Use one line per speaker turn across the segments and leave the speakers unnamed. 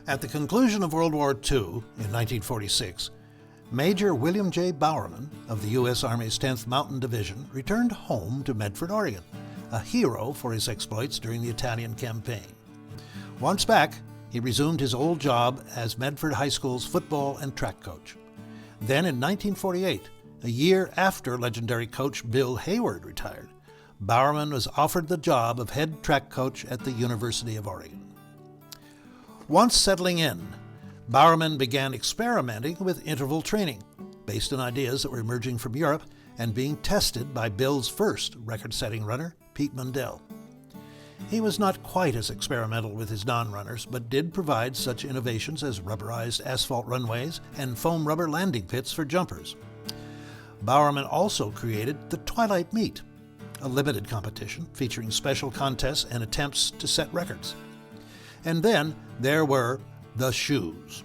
At the conclusion of World War II in 1946, Major William J. Bowerman of the U.S. Army's 10th Mountain Division returned home to Medford, Oregon, a hero for his exploits during the Italian campaign. Once back, he resumed his old job as Medford High School's football and track coach. Then in 1948, a year after legendary coach Bill Hayward retired, Bowerman was offered the job of head track coach at the University of Oregon. Once settling in, Bowerman began experimenting with interval training, based on ideas that were emerging from Europe and being tested by Bill's first record-setting runner, Pete Mundell. He was not quite as experimental with his non-runners, but did provide such innovations as rubberized asphalt runways and foam rubber landing pits for jumpers. Bowerman also created the Twilight Meet, a limited competition featuring special contests and attempts to set records. And then there were the shoes.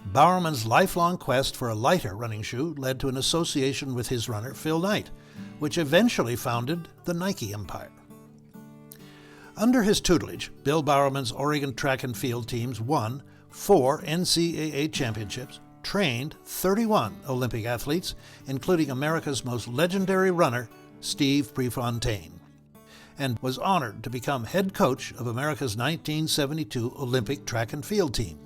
Bowerman's lifelong quest for a lighter running shoe led to an association with his runner, Phil Knight, which eventually founded the Nike empire. Under his tutelage, Bill Bowerman's Oregon track and field teams won 4 NCAA championships, trained 31 Olympic athletes, including America's most legendary runner, Steve Prefontaine, and was honored to become head coach of America's 1972 Olympic track and field team.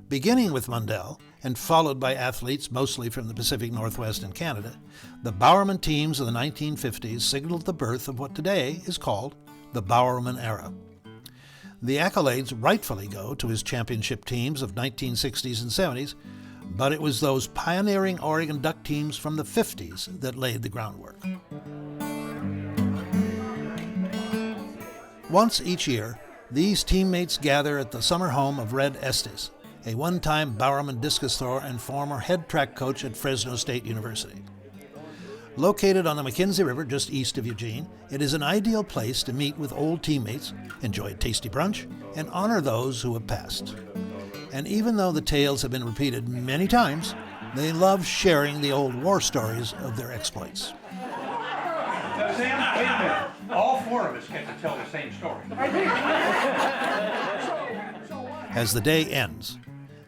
Beginning with Mundell and followed by athletes mostly from the Pacific Northwest and Canada, the Bowerman teams of the 1950s signaled the birth of what today is called the Bowerman Era. The accolades rightfully go to his championship teams of 1960s and 70s, but it was those pioneering Oregon Duck teams from the 50s that laid the groundwork. Once each year, these teammates gather at the summer home of Red Estes, a one-time Bowerman discus thrower and former head track coach at Fresno State University. Located on the McKenzie River just east of Eugene, it is an ideal place to meet with old teammates, enjoy a tasty brunch, and honor those who have passed. And even though the tales have been repeated many times, they love sharing the old war stories of their exploits.
Now, Sam, wait a minute. All 4 of us get to tell the same story.
As the day ends,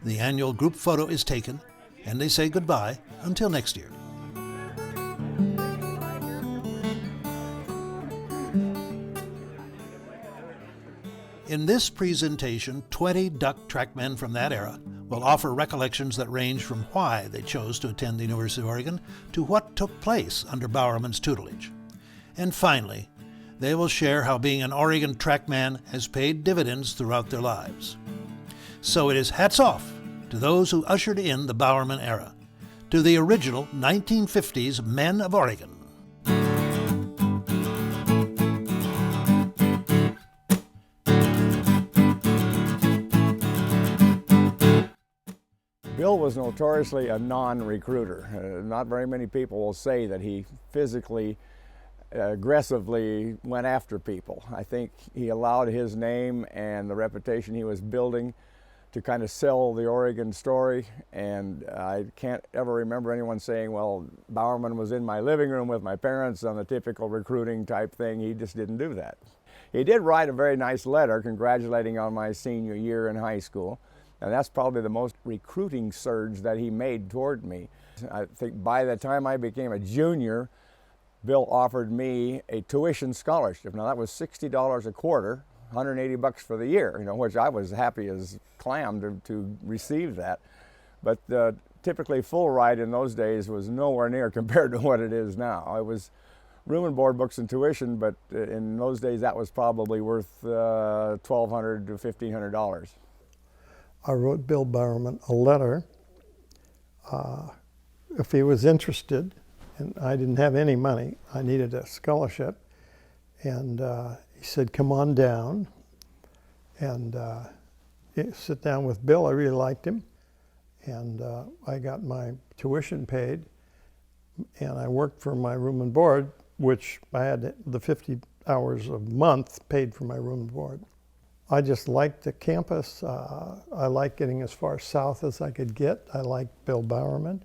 the annual group photo is taken, and they say goodbye until next year. In this presentation, 20 duck trackmen from that era will offer recollections that range from why they chose to attend the University of Oregon to what took place under Bowerman's tutelage. And finally, they will share how being an Oregon trackman has paid dividends throughout their lives. So it is hats off to those who ushered in the Bowerman Era, to the original 1950s men of Oregon.
Bill was notoriously a non-recruiter. Not very many people will say that he physically, aggressively went after people. I think he allowed his name and the reputation he was building to kind of sell the Oregon story, and I can't ever remember anyone saying, well, Bowerman was in my living room with my parents on the typical recruiting type thing. He just didn't do that. He did write a very nice letter congratulating on my senior year in high school. And that's probably the most recruiting surge that he made toward me. I think by the time I became a junior, Bill offered me a tuition scholarship. Now that was $60 a quarter, $180 for the year, which I was happy as clam to receive that. But typically full ride in those days was nowhere near compared to what it is now. It was room and board, books and tuition, but in those days that was probably worth $1,200 to $1,500.
I wrote Bill Bowerman a letter if he was interested, and I didn't have any money. I needed a scholarship, and he said, come on down and sit down with Bill. I really liked him, and I got my tuition paid, and I worked for my room and board, which I had the 50 hours a month paid for my room and board. I just liked the campus. I liked getting as far south as I could get. I liked Bill Bowerman.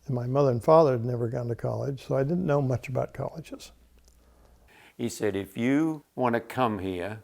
And my mother and father had never gone to college, so I didn't know much about colleges.
He said, if you want to come here,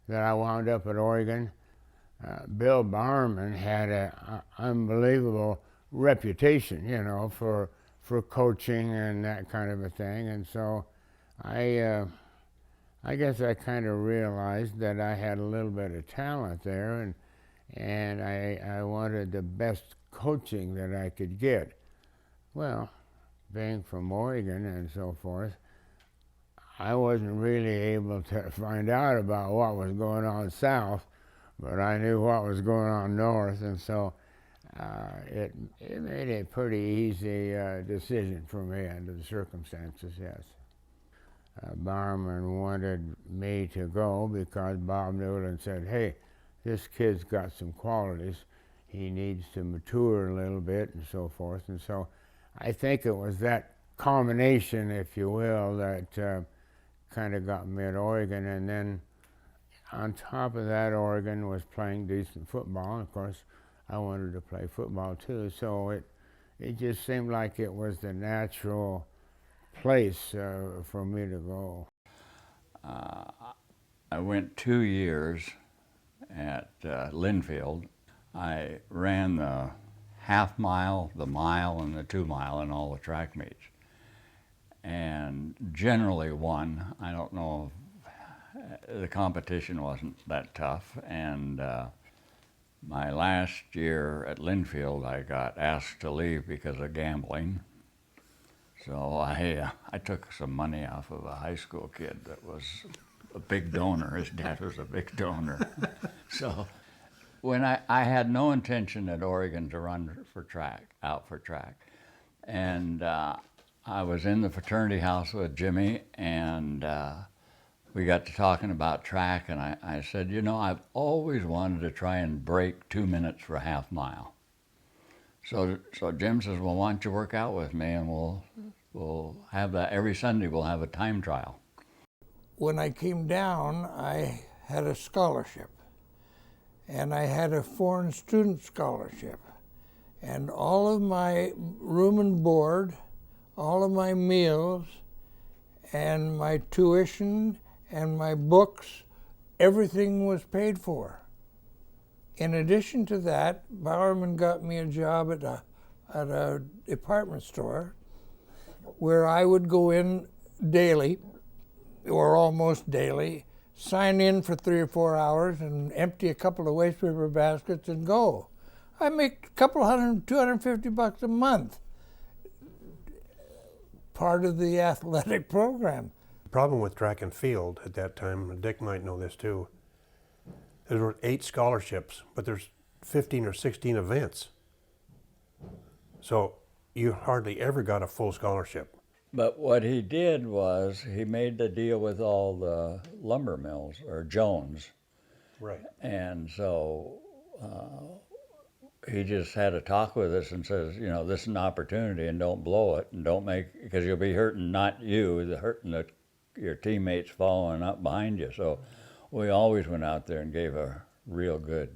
that I wound up at Oregon. Bill Bowerman had an unbelievable reputation, you know, for coaching and that kind of a thing. And so I guess I kind of realized that I had a little bit of talent there, and I wanted the best coaching that I could get. Well, being from Oregon and so forth, I wasn't really able to find out about what was going on south, but I knew what was going on north, and so it made a pretty easy decision for me under the circumstances, yes. Bowerman wanted me to go because Bob Newland said, hey, this kid's got some qualities. He needs to mature a little bit and so forth. And so I think it was that combination, if you will, that kind of got me at Oregon. And then on top of that, Oregon was playing decent football. And of course, I wanted to play football too. So it just seemed like it was the natural place for me to go.
I went 2 years at Linfield. I ran the half mile, the mile, and the 2 mile in all the track meets, and generally won. I don't know, the competition wasn't that tough, and my last year at Linfield I got asked to leave because of gambling. So I took some money off of a high school kid that was a big donor. His dad was a big donor. So when I had no intention at Oregon to run for track, and I was in the fraternity house with Jimmy, and we got to talking about track, and I said, you know, I've always wanted to try and break 2 minutes for a half mile. So Jim says, well, why don't you work out with me, and we'll have that every Sunday. We'll have a time trial.
When I came down, I had a scholarship, and I had a foreign student scholarship, and all of my room and board, all of my meals, and my tuition, and my books, everything was paid for. In addition to that, Bowerman got me a job at a department store where I would go in daily, or almost daily, sign in for 3 or 4 hours and empty a couple of waste paper baskets and go. I make a couple $100, $250 a month, part of the athletic program.
The problem with track and field at that time, Dick might know this too, there were 8 scholarships, but there's 15 or 16 events. So you hardly ever got a full scholarship.
But what he did was he made the deal with all the lumber mills, or Jones.
Right.
And so he just had a talk with us and says, you know, this is an opportunity, and don't blow it, and don't make, because you'll be hurting not you, hurting your teammates following up behind you. So we always went out there and gave a real good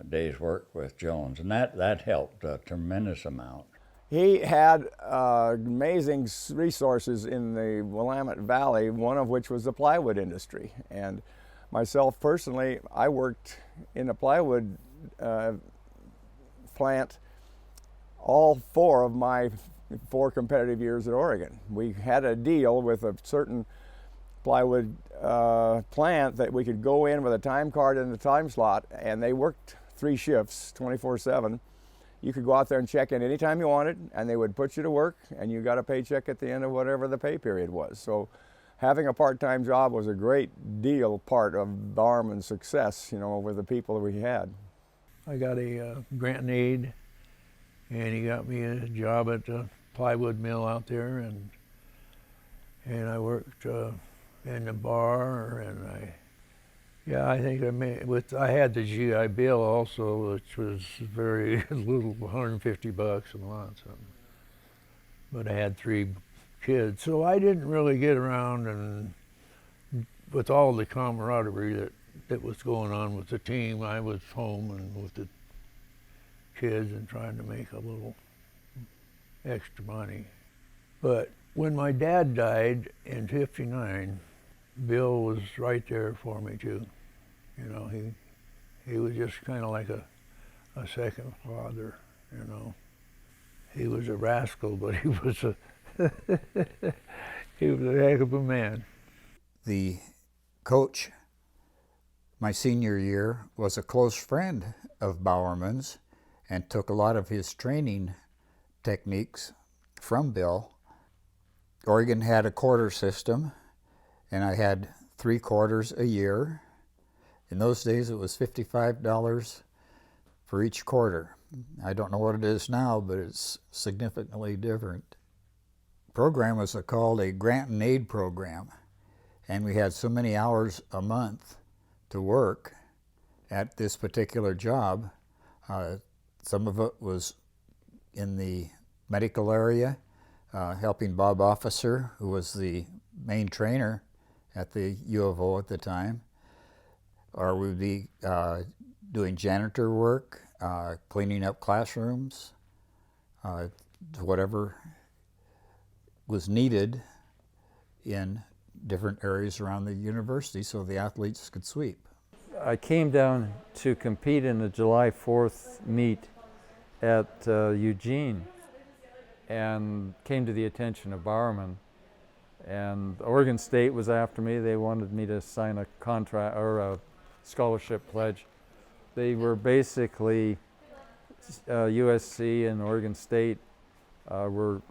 day's work with Jones, and that helped a tremendous amount.
He had amazing resources in the Willamette Valley, one of which was the plywood industry. And myself personally, I worked in the plywood plant all 4 of my 4 competitive years at Oregon. We had a deal with a certain plywood plant that we could go in with a time card and a time slot, and they worked 3 shifts, 24/7. You could go out there and check in anytime you wanted, and they would put you to work, and you got a paycheck at the end of whatever the pay period was. So having a part-time job was a great deal part of Bowerman's success, you know, with the people that we had.
I got a grant and aid, and he got me a job at the plywood mill out there, and I worked in the bar, and I think I had the GI Bill also, which was very little, $150 a month. But I had 3 kids, so I didn't really get around and with all the camaraderie that was going on with the team. I was home and with the kids and trying to make a little extra money. But when my dad died in '59, Bill was right there for me too. You know, he was just kind of like a second father, you know. He was a rascal, but he was a he was a heck of a man.
The coach my senior year was a close friend of Bowerman's and took a lot of his training techniques from Bill. Oregon had a quarter system, and I had 3 quarters a year. In those days, it was $55 for each quarter. I don't know what it is now, but it's significantly different. The program was called a grant and aid program, and we had so many hours a month to work at this particular job. Some of it was in the medical area, helping Bob Officer, who was the main trainer at the U of O at the time, or we'd be doing janitor work, cleaning up classrooms, whatever was needed in different areas around the university so the athletes could sweep.
I came down to compete in the July 4th meet at Eugene and came to the attention of Bowerman. And Oregon State was after me. They wanted me to sign a contract or a scholarship pledge. They were basically, USC and Oregon State were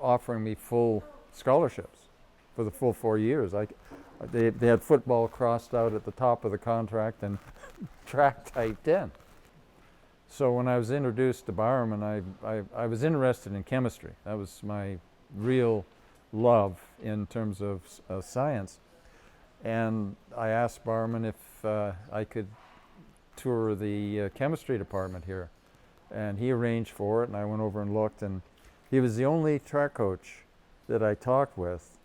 offering me full scholarships for the full 4 years. They had football crossed out at the top of the contract and track typed in. So when I was introduced to Bowerman, I was interested in chemistry. That was my real love in terms of science. And I asked Bowerman if I could tour the chemistry department here. And he arranged for it, and I went over and looked, and he was the only track coach that I talked with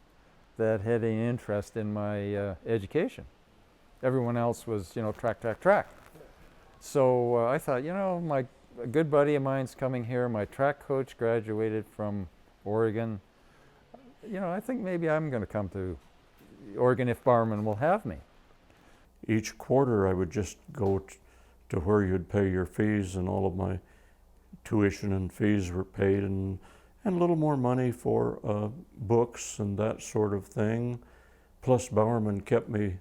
that had an interest in my education. Everyone else was, you know, track, track, track. So I thought, you know, a good buddy of mine's coming here. My track coach graduated from Oregon. You know, I think maybe I'm going to come to Oregon if Bowerman will have me.
Each quarter I would just go to where you'd pay your fees, and all of my tuition and fees were paid, and a little more money for books and that sort of thing. Plus Bowerman kept me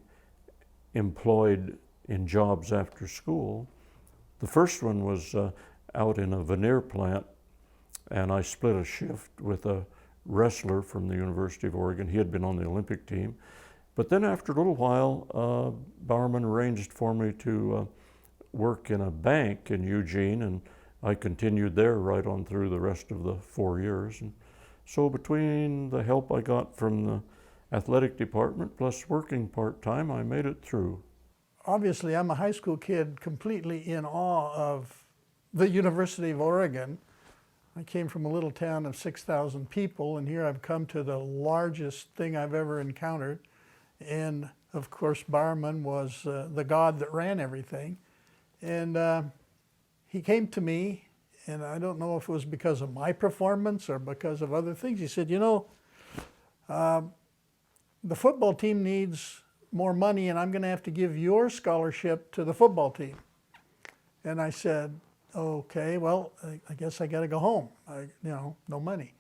employed in jobs after school. The first one was out in a veneer plant, and I split a shift with a wrestler from the University of Oregon. He had been on the Olympic team. But then after a little while, Bowerman arranged for me to work in a bank in Eugene, and I continued there right on through the rest of the 4 years. And so between the help I got from the athletic department plus working part-time, I made it through.
Obviously, I'm a high school kid completely in awe of the University of Oregon. I came from a little town of 6,000 people, and here I've come to the largest thing I've ever encountered. And of course, Bowerman was the god that ran everything. And he came to me, and I don't know if it was because of my performance or because of other things. He said, you know, the football team needs more money, and I'm going to have to give your scholarship to the football team. And I said, okay, well, I guess I got to go home. No money.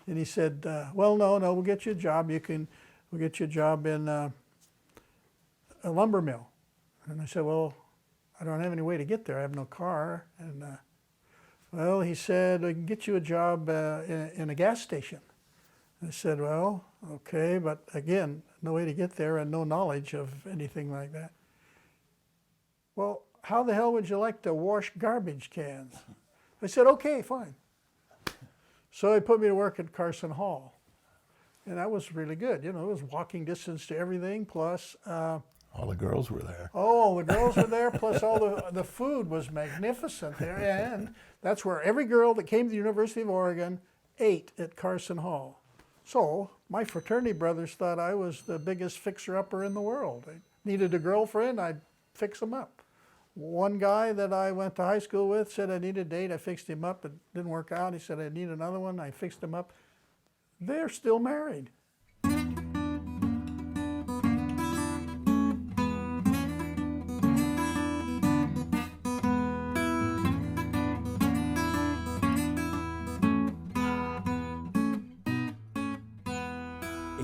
And he said, well, no, we'll get you a job. We'll get you a job in a lumber mill. And I said, well, I don't have any way to get there. I have no car. And well, he said, I can get you a job in a gas station. I said, well, okay, but again, no way to get there and no knowledge of anything like that. Well, how the hell would you like to wash garbage cans? I said, okay, fine. So he put me to work at Carson Hall. And that was really good. You know, it was walking distance to everything, plus...
all the girls were there.
Oh, the girls were there, plus all the food was magnificent there. And that's where every girl that came to the University of Oregon ate at Carson Hall. So my fraternity brothers thought I was the biggest fixer-upper in the world. I needed a girlfriend, I'd fix them up. One guy that I went to high school with said I needed a date, I fixed him up, it didn't work out. He said I need another one, I fixed him up. They're still married.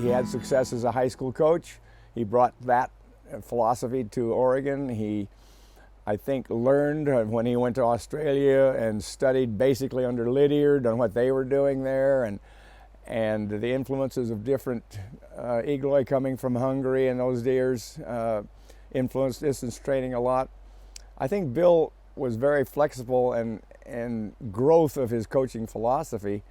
He had success as a high school coach. He brought that philosophy to Oregon. He, I think, learned when he went to Australia and studied basically under Lydiard on what they were doing there, and the influences of different eagle-eye coming from Hungary in those years influenced distance training a lot. I think Bill was very flexible and growth of his coaching philosophy,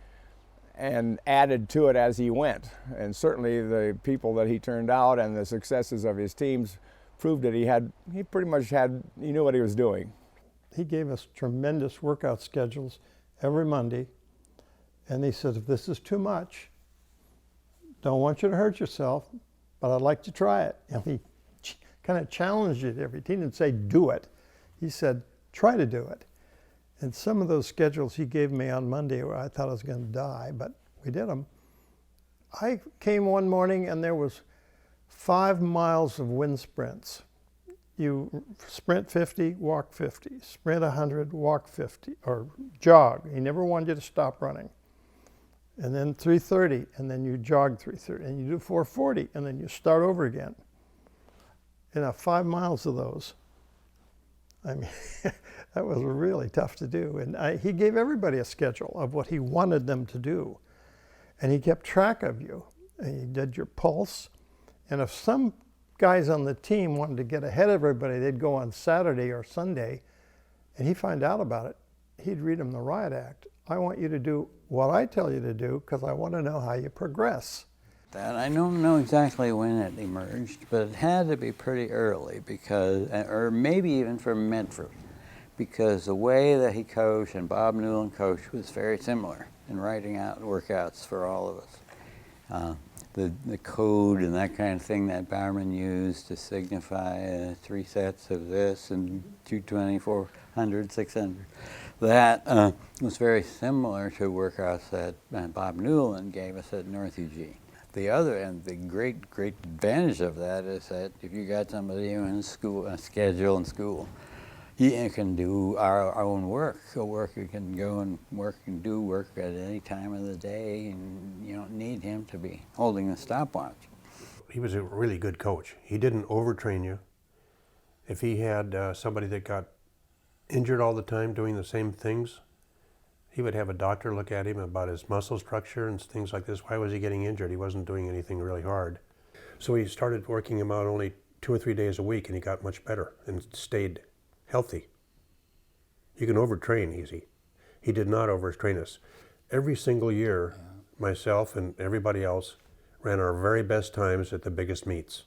and added to it as he went. And certainly the people that he turned out and the successes of his teams proved that he pretty much he knew what he was doing.
He gave us tremendous workout schedules every Monday, and he said, if this is too much, don't want you to hurt yourself, but I'd like to try it. And he kind of challenged it every team. He didn't say do it. He said, try to do it. And some of those schedules he gave me on Monday, where I thought I was going to die, but we did them. I came one morning and there was 5 miles of wind sprints. You sprint 50, walk 50, sprint 100, walk 50, or jog. He never wanted you to stop running. And then 330, and then you jog 330, and you do 440, and then you start over again. 5 miles of those. I mean, that was really tough to do. And he gave everybody a schedule of what he wanted them to do. And he kept track of you. And he did your pulse. And if some guys on the team wanted to get ahead of everybody, they'd go on Saturday or Sunday, and he'd find out about it. He'd read them the riot act. I want you to do what I tell you to do because I want to know how you progress.
That I don't know exactly when it emerged, but it had to be pretty early because, or maybe even from Medford, because the way that he coached and Bob Newland coached was very similar in writing out workouts for all of us. The code and that kind of thing that Bowerman used to signify 3 sets of this and 220, 400, 600. That was very similar to workouts that Bob Newland gave us at North Eugene. The other, and the great advantage of that is that if you got somebody in school, a schedule in school, you can do our own work. You can go and work and do work at any time of the day, and you don't need him to be holding a stopwatch.
He was a really good coach. He didn't overtrain you. If he had somebody that got injured all the time doing the same things, he would have a doctor look at him about his muscle structure and things like this. Why was he getting injured? He wasn't doing anything really hard. So he started working him out only 2 or 3 days a week, and he got much better and stayed healthy. You can overtrain easy. He did not overtrain us. Every single year, myself and everybody else ran our very best times at the biggest meets.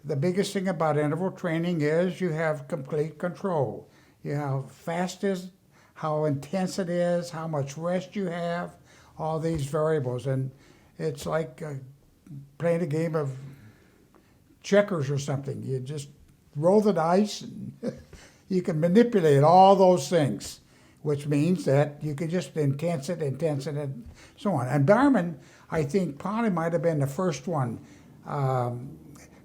The biggest thing about interval training is you have complete control. You know how fast it is, how intense it is, how much rest you have, all these variables. And it's like playing a game of checkers or something. You just roll the dice and you can manipulate all those things, which means that you can just intense it, and so on. And Bowerman, I think, probably might have been the first one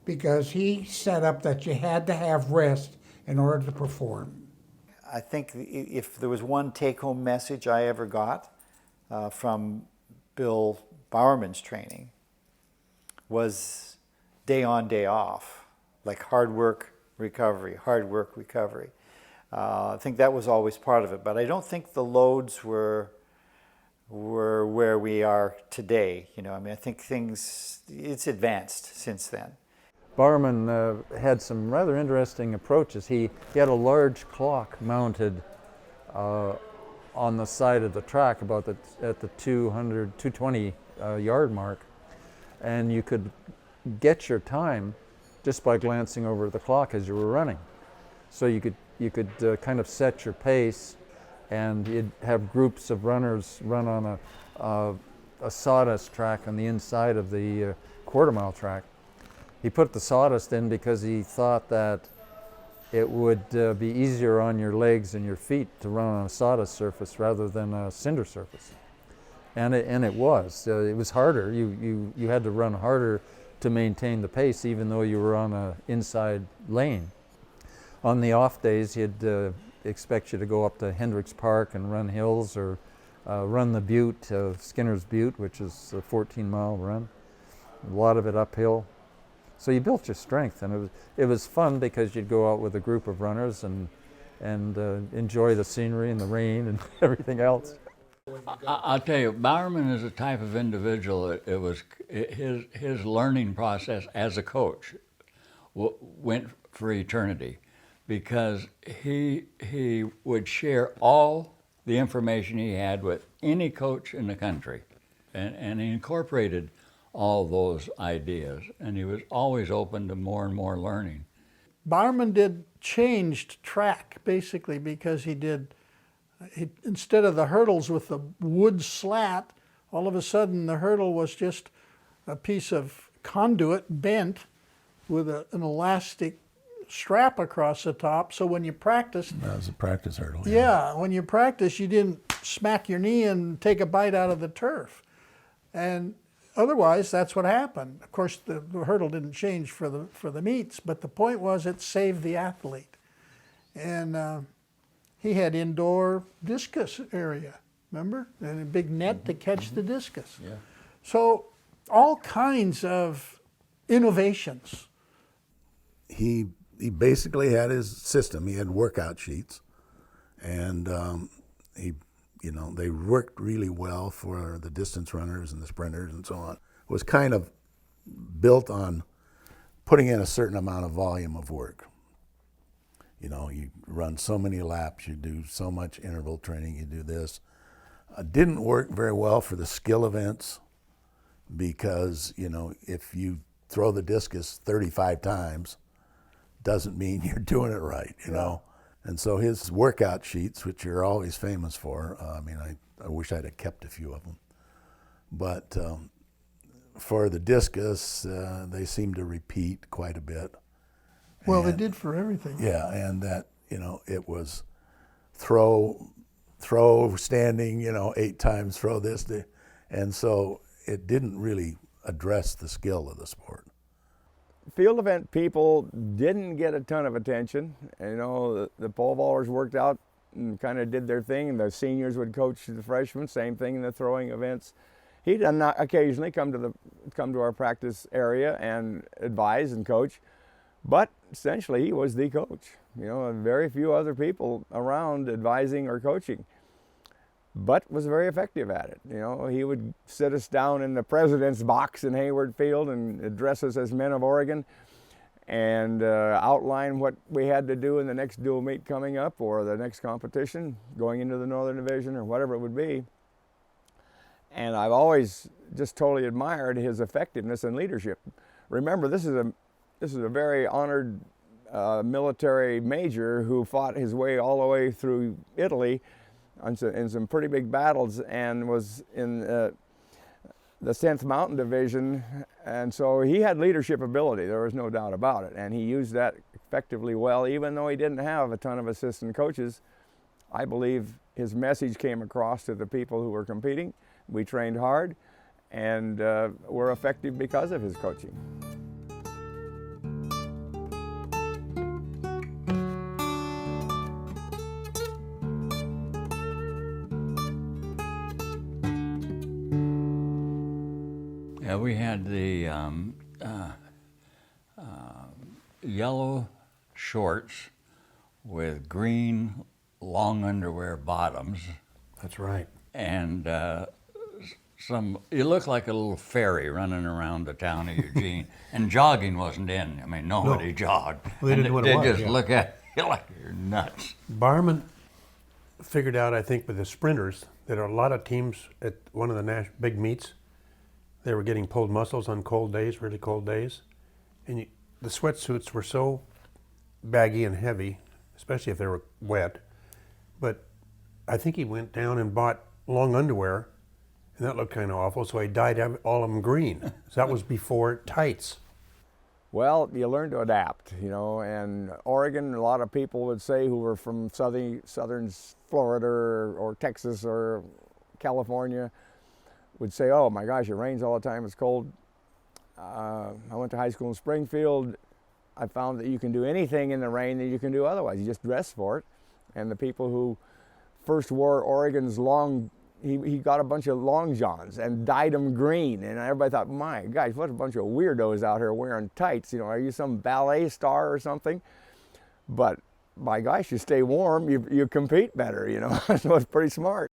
because he set up that you had to have rest in order to perform.
I think if there was one take-home message I ever got from Bill Bowerman's training was day on, day off, like hard work, recovery, hard work, recovery. I think that was always part of it, but I don't think the loads were where we are today. You know, I mean, I think it's advanced since then.
Bowerman had some rather interesting approaches. He had a large clock mounted on the side of the track about at the 220 yard mark, and you could get your time just by glancing over the clock as you were running. So you could kind of set your pace, and you'd have groups of runners run on a sawdust track on the inside of the quarter-mile track. He put the sawdust in because he thought that it would be easier on your legs and your feet to run on a sawdust surface rather than a cinder surface. And it was. It was harder. You had to run harder to maintain the pace even though you were on an inside lane. On the off days, he'd expect you to go up to Hendricks Park and run hills or run the butte, Skinner's Butte, which is a 14-mile run. a lot of it uphill. So you built your strength, and it was fun because you'd go out with a group of runners and enjoy the scenery and the rain and everything else.
I'll tell you, Bowerman is a type of individual. His learning process as a coach went for eternity, because he would share all the information he had with any coach in the country, and he incorporated all those ideas, and he was always open to more and more learning.
Bowerman changed track basically because instead of the hurdles with the wood slat, all of a sudden the hurdle was just a piece of conduit bent with an elastic strap across the top. So when you practiced,
that was a practice hurdle.
Yeah, when you practiced, you didn't smack your knee and take a bite out of the turf. And otherwise, that's what happened. Of course, the hurdle didn't change for the meets, but the point was it saved the athlete. And he had indoor discus area, remember? And a big net to catch the discus.
Yeah.
So all kinds of innovations.
He basically had his system. He had workout sheets, and they worked really well for the distance runners and the sprinters and so on. It was kind of built on putting in a certain amount of volume of work. You run so many laps, you do so much interval training, you do this. Didn't work very well for the skill events, because, if you throw the discus 35 times, doesn't mean you're doing it right, you know. And so his workout sheets, which you're always famous for, I wish I'd have kept a few of them. But for the discus, they seem to repeat quite a bit.
Well, they did for everything.
Yeah, and that, it was throw, standing, 8 times, throw this. And so it didn't really address the skill of the sport.
Field event people didn't get a ton of attention. The pole vaulters worked out and kind of did their thing, and the seniors would coach the freshmen. Same thing in the throwing events. He'd occasionally come to our practice area and advise and coach, but essentially he was the coach. Very few other people around advising or coaching, but was very effective at it. He would sit us down in the president's box in Hayward Field and address us as men of Oregon, and outline what we had to do in the next dual meet coming up, or the next competition going into the Northern Division, or whatever it would be. And I've always just totally admired his effectiveness and leadership. Remember, this is a very honored military major who fought his way all the way through Italy in some pretty big battles, and was in the 10th Mountain Division, and so he had leadership ability, there was no doubt about it, and he used that effectively well, even though he didn't have a ton of assistant coaches. I believe his message came across to the people who were competing. We trained hard, and were effective because of his coaching.
Yeah, we had the yellow shorts with green long underwear bottoms.
That's right.
And you look like a little fairy running around the town of Eugene. And jogging wasn't in. Nobody jogged.
Well, they didn't know what it was.
They just look at you like you're nuts.
Bowerman figured out, I think, with the sprinters, that a lot of teams at one of the big meets, they were getting pulled muscles on cold days, really cold days. And the sweatsuits were so baggy and heavy, especially if they were wet. But I think he went down and bought long underwear, and that looked kind of awful, so he dyed all of them green. So that was before tights.
Well, you learn to adapt, and Oregon, a lot of people would say who were from southern Florida or Texas or California would say, oh my gosh, it rains all the time, it's cold. I went to high school in Springfield. I found that you can do anything in the rain that you can do otherwise. You just dress for it. And the people who first wore Oregon's long he got a bunch of long johns and dyed them green, and everybody thought, my gosh, what a bunch of weirdos out here wearing tights. You know, are you some ballet star or something? But my gosh, you stay warm, you compete better, you know. So it's pretty smart.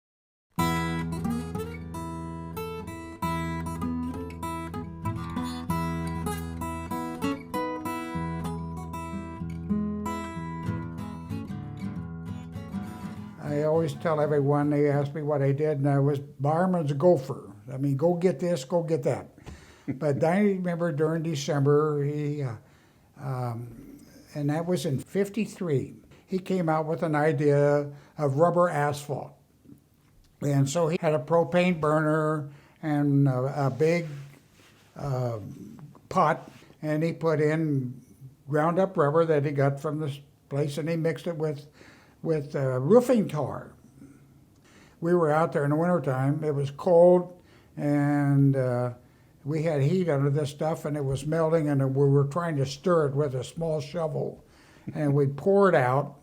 I always tell everyone, they ask me what I did, and I was Bowerman's gopher. I mean, go get this, go get that. But I remember during December, and that was in '53, he came out with an idea of rubber asphalt. And so he had a propane burner and a big pot, and he put in ground up rubber that he got from this place, and he mixed it with roofing tar. We were out there in the wintertime. It was cold, and we had heat under this stuff, and it was melting, and we were trying to stir it with a small shovel. And we'd pour it out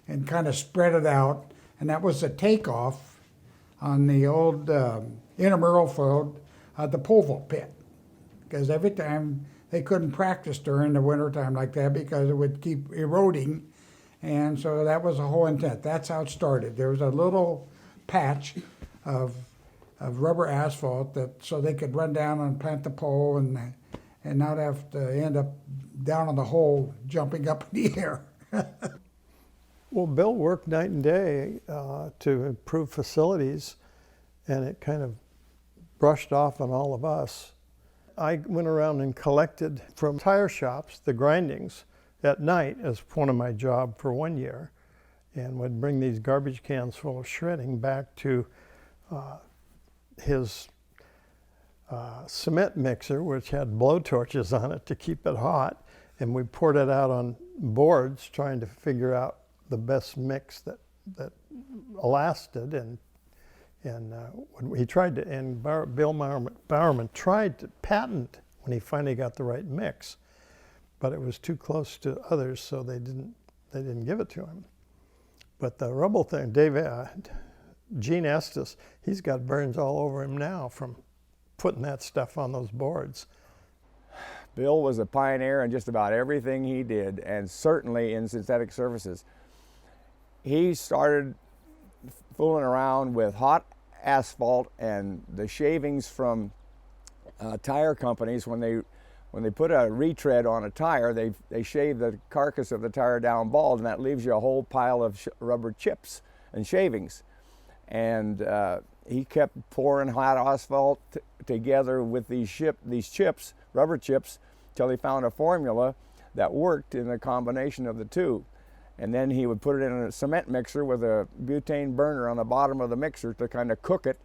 and kind of spread it out, and that was the takeoff on the old intramural field at the pole vault pit. Because every time they couldn't practice during the wintertime like that because it would keep eroding. And so that was the whole intent. That's how it started. There was a little patch of rubber asphalt so they could run down and plant the pole and not have to end up down on the hole jumping up in the air.
Well, Bill worked night and day to improve facilities, and it kind of brushed off on all of us. I went around and collected from tire shops the grindings at night as one of my job for 1 year, and would bring these garbage cans full of shredding back to his cement mixer, which had blow torches on it to keep it hot, and we poured it out on boards trying to figure out the best mix that lasted, and when he tried to, and Bill Bowerman tried to patent when he finally got the right mix, but it was too close to others, so they didn't give it to him. But the rubble thing, Gene Estes, he's got burns all over him now from putting that stuff on those boards.
Bill was a pioneer in just about everything he did, and certainly in synthetic surfaces. He started fooling around with hot asphalt and the shavings from tire companies. When they put a retread on a tire, they shave the carcass of the tire down bald, and that leaves you a whole pile of rubber chips and shavings. And he kept pouring hot asphalt together with these chips, rubber chips, till he found a formula that worked in the combination of the two. And then he would put it in a cement mixer with a butane burner on the bottom of the mixer to kind of cook it,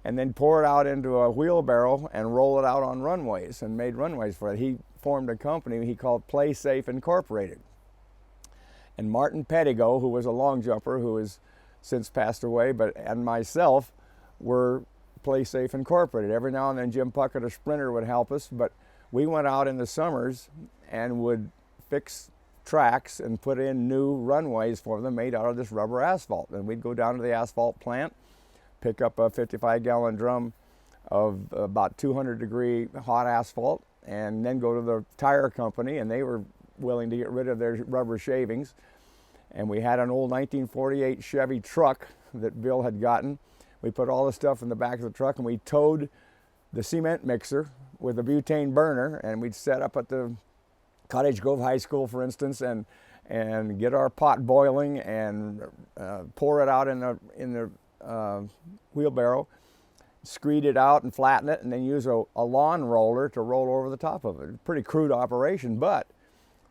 and then pour it out into a wheelbarrow and roll it out on runways, and made runways for it. He formed a company he called Play Safe Incorporated. And Martin Pettigo, who was a long jumper who has since passed away, and myself were Play Safe Incorporated. Every now and then Jim Puckett, a sprinter, would help us, but we went out in the summers and would fix tracks and put in new runways for them made out of this rubber asphalt. And we'd go down to the asphalt plant, pick up a 55-gallon drum of about 200-degree hot asphalt, and then go to the tire company, and they were willing to get rid of their rubber shavings. And we had an old 1948 Chevy truck that Bill had gotten. We put all the stuff in the back of the truck, and we towed the cement mixer with a butane burner, and we'd set up at the Cottage Grove High School, for instance, and get our pot boiling and pour it out in the wheelbarrow, screed it out and flatten it, and then use a lawn roller to roll over the top of it. Pretty crude operation, but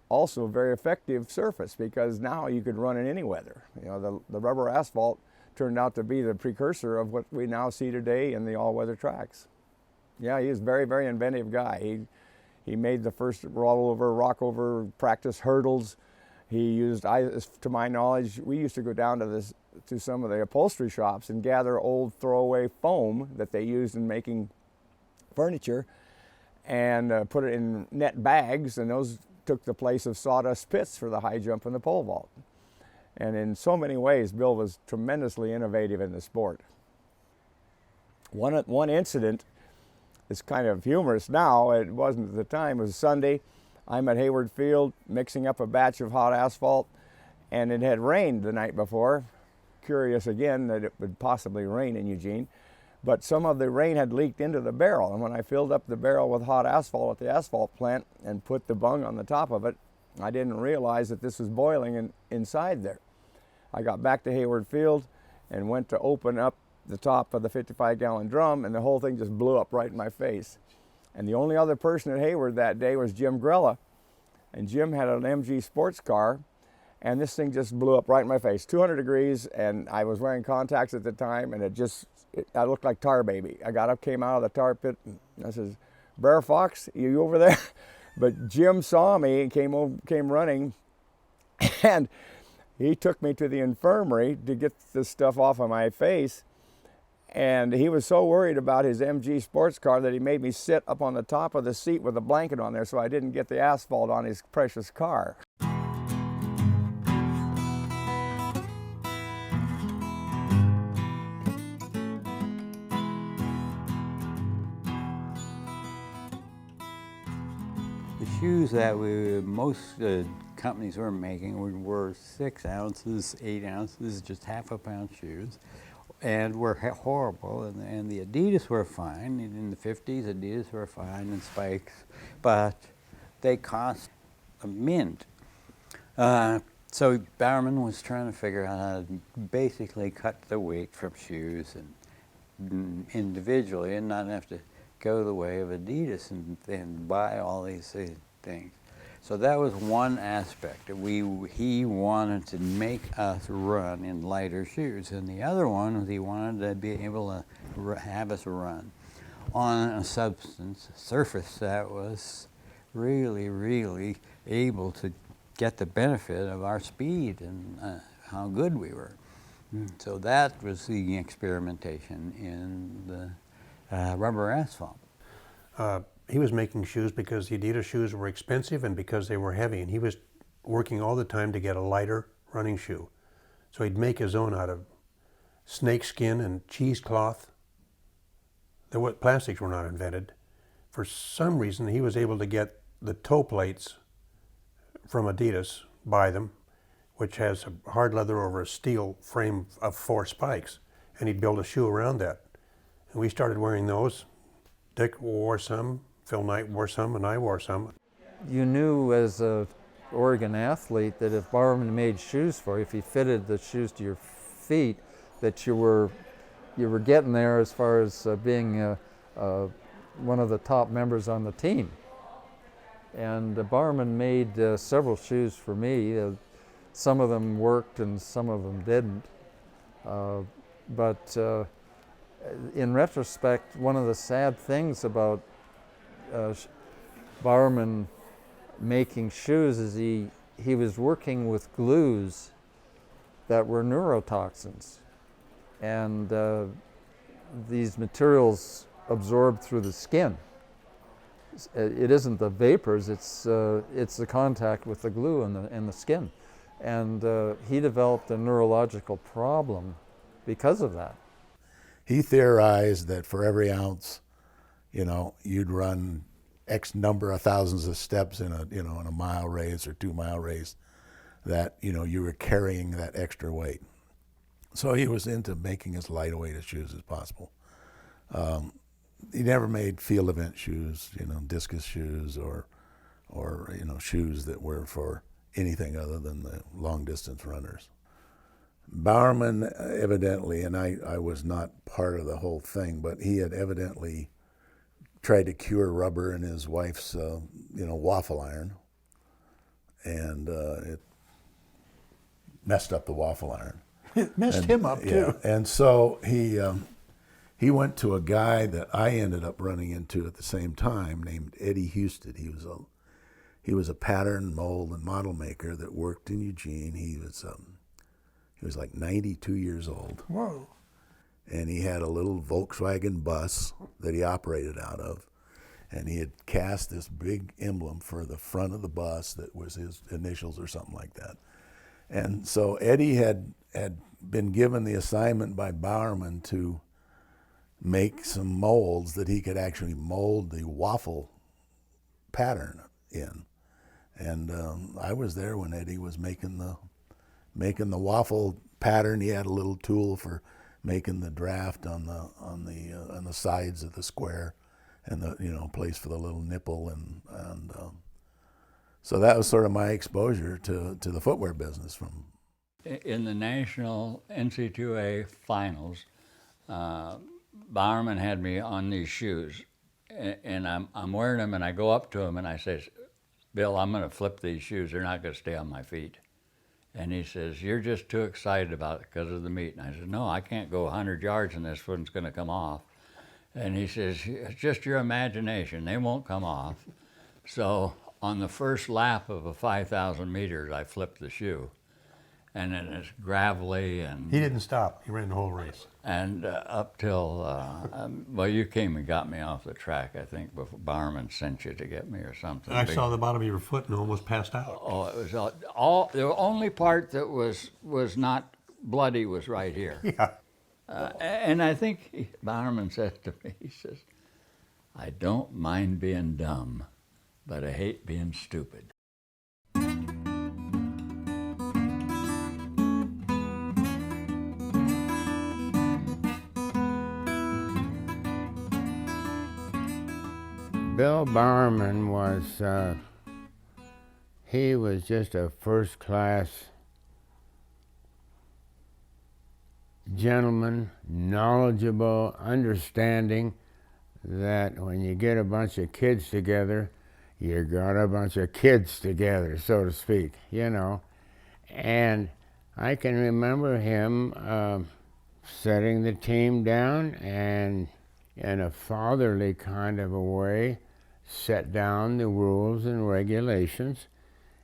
also a very effective surface, because now you could run in any weather. You know, the rubber asphalt turned out to be the precursor of what we now see today in the all-weather tracks. Yeah, he was a very, very inventive guy. He made the first rock-over practice hurdles. He used, to my knowledge, we used to go down to some of the upholstery shops and gather old throwaway foam that they used in making furniture and put it in net bags, and those took the place of sawdust pits for the high jump and the pole vault. And in so many ways, Bill was tremendously innovative in the sport. One incident is kind of humorous now. It wasn't at the time. It was Sunday. I'm at Hayward Field mixing up a batch of hot asphalt, and it had rained the night before. Curious again that it would possibly rain in Eugene, but some of the rain had leaked into the barrel, and when I filled up the barrel with hot asphalt at the asphalt plant and put the bung on the top of it, I didn't realize that this was boiling inside there. I got back to Hayward Field and went to open up the top of the 55-gallon drum, and the whole thing just blew up right in my face. And the only other person at Hayward that day was Jim Grella, and Jim had an MG sports car, and this thing just blew up right in my face, 200 degrees, and I was wearing contacts at the time, and I looked like Tar Baby. I got up, came out of the tar pit, and I says, "Bear Fox, you over there?" But Jim saw me and came running, and he took me to the infirmary to get this stuff off of my face. And he was so worried about his MG sports car that he made me sit up on the top of the seat with a blanket on there so I didn't get the asphalt on his precious car.
The shoes that most companies were making were 6 ounces, 8 ounces, just half a pound shoes, and were horrible. And the Adidas were fine. In the 50s, Adidas were fine, and Spikes, but they cost a mint. So Bowerman was trying to figure out how to basically cut the weight from shoes and individually, and not have to go the way of Adidas and buy all these things. So that was one aspect. He wanted to make us run in lighter shoes, and the other one was he wanted to be able to have us run on a surface that was really, really able to get the benefit of our speed and how good we were. So that was the experimentation in the rubber asphalt.
He was making shoes because the Adidas shoes were expensive and because they were heavy, and he was working all the time to get a lighter running shoe. So he'd make his own out of snake skin and cheesecloth. Plastics were not invented. For some reason, he was able to get the toe plates from Adidas, buy them, which has a hard leather over a steel frame of 4 spikes, and he'd build a shoe around that. And we started wearing those. Dick wore some, Phil Knight wore some, and I wore some.
You knew as an Oregon athlete that if Bowerman made shoes for you, if he fitted the shoes to your feet, that you were getting there as far as being one of the top members on the team. And Bowerman made several shoes for me. Some of them worked and some of them didn't. But in retrospect, one of the sad things about Bowerman making shoes is he was working with glues that were neurotoxins. And these materials absorb through the skin. It isn't the vapors, it's the contact with the glue and the skin. And he developed a neurological problem because of that.
He theorized that for every ounce, you'd run X number of thousands of steps in a mile race or 2 mile race, that you were carrying that extra weight. So he was into making as lightweight as shoes as possible. He never made field event shoes, discus shoes or shoes that were for anything other than the long distance runners. Bowerman evidently, and I was not part of the whole thing, but he had evidently tried to cure rubber in his wife's waffle iron, and it messed up the waffle iron.
It messed him up too.
And so he went to a guy that I ended up running into at the same time named Eddie Houston. He was a pattern, mold, and model maker that worked in Eugene. He was like 92 years old.
Whoa.
And he had a little Volkswagen bus that he operated out of. And he had cast this big emblem for the front of the bus that was his initials or something like that. And so Eddie had been given the assignment by Bowerman to make some molds that he could actually mold the waffle pattern in. And I was there when Eddie was making the waffle pattern. He had a little tool for making the draft on the sides of the square, and the place for the little nipple, and so that was sort of my exposure to the footwear business. From
in the national NC2A finals, Bowerman had me on these shoes, and I'm wearing them, and I go up to him and I say, "Bill, I'm going to flip these shoes. They're not going to stay on my feet." And he says, "You're just too excited about it because of the meet." And I said, "No, I can't go 100 yards and this one's going to come off." And he says, "It's just your imagination. They won't come off." So on the first lap of a 5,000 meters, I flipped the shoe. And then it's gravelly, and
he didn't stop. He ran the whole race.
And up till well, you came and got me off the track, I think, before Bowerman sent you to get me or something.
And I saw the bottom of your foot and almost passed out.
Oh, it was all the only part that was not bloody was right here.
Yeah.
And I think Bowerman said to me, he says, "I don't mind being dumb, but I hate being stupid."
Bill Bowerman was, he was just a first-class gentleman, knowledgeable, understanding that when you get a bunch of kids together, you got a bunch of kids together, so to speak, And I can remember him setting the team down and in a fatherly kind of a way, set down the rules and regulations.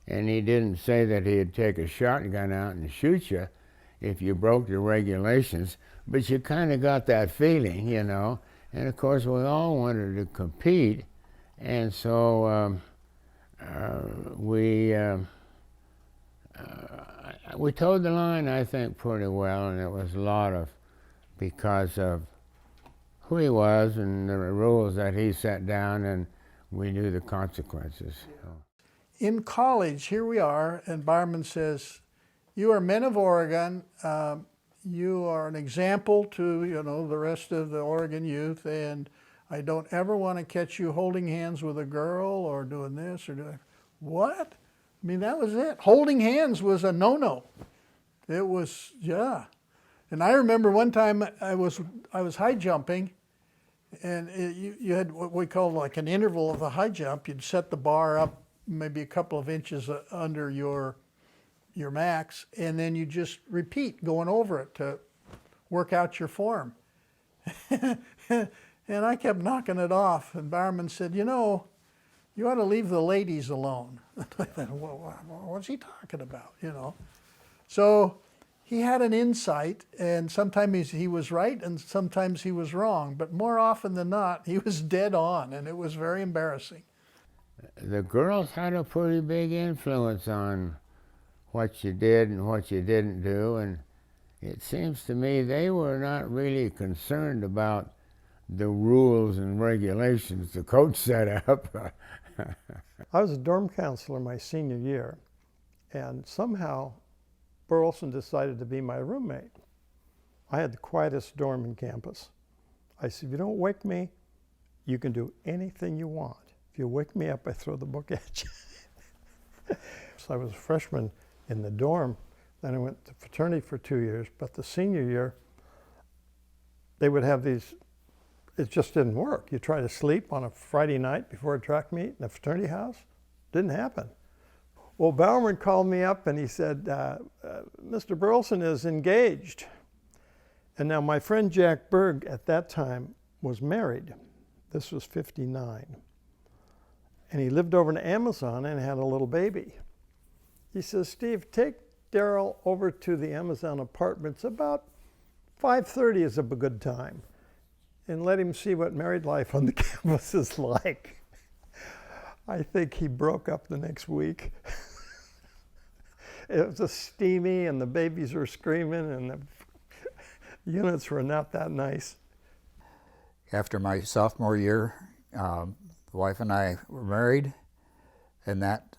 And he didn't say that he'd take a shotgun out and shoot you if you broke the regulations, but you kind of got that feeling, And of course, we all wanted to compete, and so we towed the line, I think, pretty well, and it was a lot of because of who he was and the rules that he set down, and we knew the consequences.
In college, here we are, and Bowerman says, "You are men of Oregon. You are an example to the rest of the Oregon youth, and I don't ever want to catch you holding hands with a girl or doing this or doing." What? I mean, that was it. Holding hands was a no-no. It was, yeah. And I remember one time I was high jumping, and you had what we call like an interval of the high jump. You'd set the bar up maybe a couple of inches under your max, and then you just repeat going over it to work out your form. And I kept knocking it off, and Bowerman said, "You ought to leave the ladies alone." I thought, what's he talking about, So he had an insight, and sometimes he was right and sometimes he was wrong, but more often than not, he was dead on, and it was very embarrassing.
The girls had a pretty big influence on what you did and what you didn't do, and it seems to me they were not really concerned about the rules and regulations the coach set up.
I was a dorm counselor my senior year, and somehow Burleson decided to be my roommate. I had the quietest dorm in campus. I said, "If you don't wake me, you can do anything you want. If you wake me up, I throw the book at you." So I was a freshman in the dorm. Then I went to fraternity for 2 years. But the senior year, they would have these, it just didn't work. You try to sleep on a Friday night before a track meet in a fraternity house. Didn't happen. Well, Bowerman called me up and he said, "Mr. Burleson is engaged." And now my friend Jack Berg at that time was married. This was 59. And he lived over in Amazon and had a little baby. He says, "Steve, take Daryl over to the Amazon apartments about 5:30 is a good time, and let him see what married life on the campus is like." I think he broke up the next week. It was just steamy, and the babies were screaming, and the units were not that nice.
After my sophomore year, the wife and I were married, and that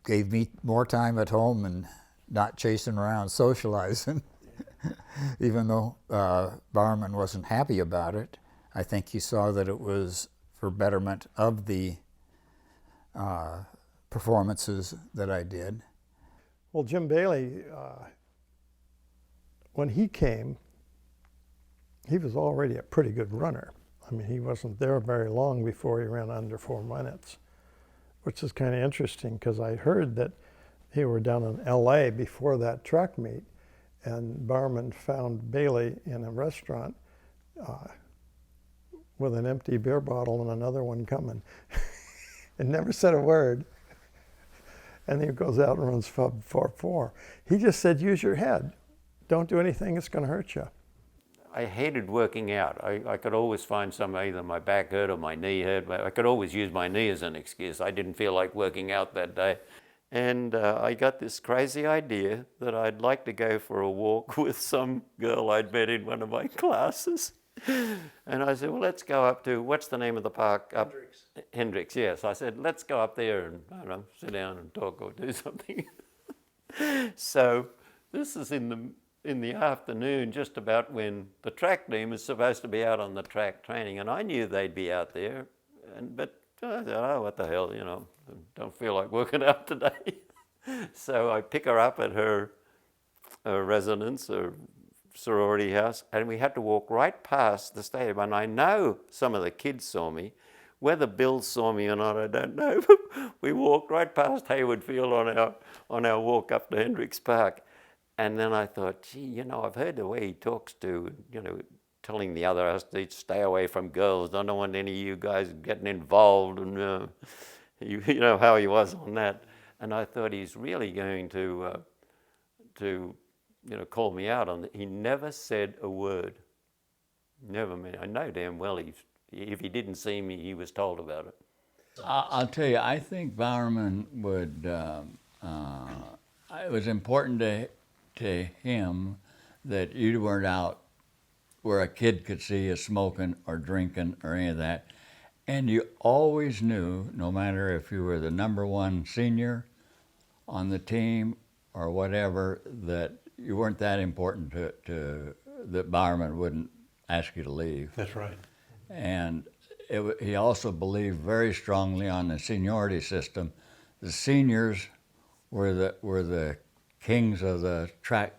gave me more time at home and not chasing around socializing. Even though Bowerman wasn't happy about it, I think he saw that it was for betterment of the performances that I did.
Well, Jim Bailey, when he came, he was already a pretty good runner. I mean, he wasn't there very long before he ran under 4 minutes, which is kind of interesting because I heard that he were down in LA before that track meet, and Bowerman found Bailey in a restaurant with an empty beer bottle and another one coming and never said a word. And he goes out and runs 4.4. He just said, use your head. Don't do anything that's going to hurt you.
I hated working out. I could always find either my back hurt or my knee hurt. I could always use my knee as an excuse. I didn't feel like working out that day. And I got this crazy idea that I'd like to go for a walk with some girl I'd met in one of my classes. And I said, well, let's go up to, what's the name of the park? Hendricks, yes. I said, let's go up there and, I don't know, sit down and talk or do something. So this is in the afternoon, just about when the track team is supposed to be out on the track training. And I knew they'd be out there, but I said, oh, what the hell, you know, don't feel like working out today. So I pick her up at her residence or sorority house, and we had to walk right past the stadium. And I know some of the kids saw me. Whether Bill saw me or not, I don't know. We walked right past Hayward Field on our walk up to Hendricks Park. And then I thought, gee, you know, I've heard the way he talks to, you know, telling the other athletes, stay away from girls. I don't want any of you guys getting involved. And you know how he was on that. And I thought he's really going to you know, call me out on that. He never said a word. Never. I know damn well if he didn't see me, he was told about it.
I'll tell you, I think Bowerman would, it was important to him that you weren't out where a kid could see you smoking or drinking or any of that. And you always knew, no matter if you were the #1 senior on the team or whatever, that you weren't that important that Bowerman wouldn't ask you to leave.
That's right.
And he also believed very strongly on the seniority system. The seniors were the kings of the track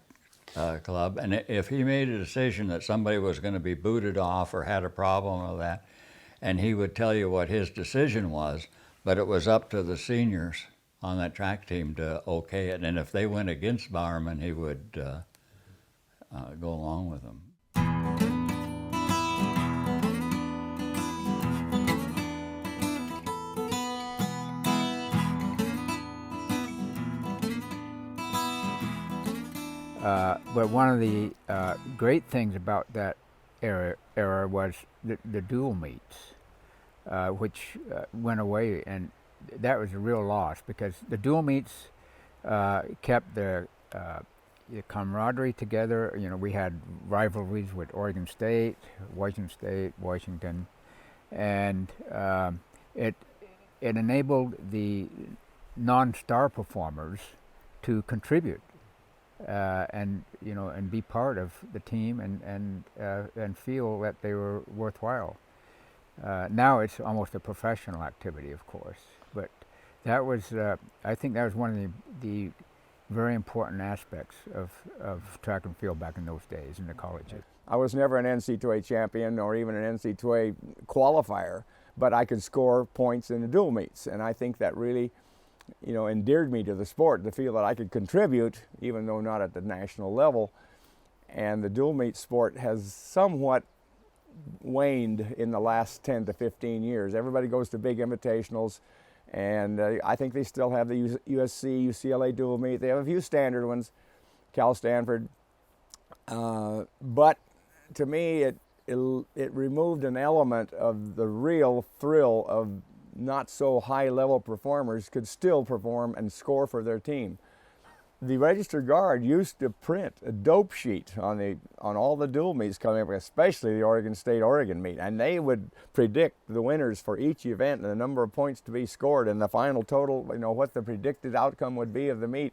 club, and if he made a decision that somebody was going to be booted off or had a problem with that, and he would tell you what his decision was, but it was up to the seniors on that track team to okay it, and if they went against Bowerman, he would go along with them.
But one of the great things about that era was the dual meets, which went away, and that was a real loss because the dual meets kept the camaraderie together. You know, we had rivalries with Oregon State, Washington, and it enabled the non-star performers to contribute. And you know, and be part of the team and feel that they were worthwhile. Now it's almost a professional activity, of course, but that was I think that was one of the very important aspects of track and field back in those days in the colleges.
I was never an NC2A champion or even an NC2A qualifier, but I could score points in the dual meets, and I think that really, you know, endeared me to the sport to feel that I could contribute, even though not at the national level. And the dual meet sport has somewhat waned in the last 10 to 15 years. Everybody goes to big invitationals, and I think they still have the USC, UCLA dual meet. They have a few standard ones, Cal Stanford. But to me, it removed an element of the real thrill of not so high level performers could still perform and score for their team. the registered guard used to print a dope sheet on all the dual meets coming up, especially the Oregon meet, and they would predict the winners for each event and the number of points to be scored and the final total, what the predicted outcome would be of the meet.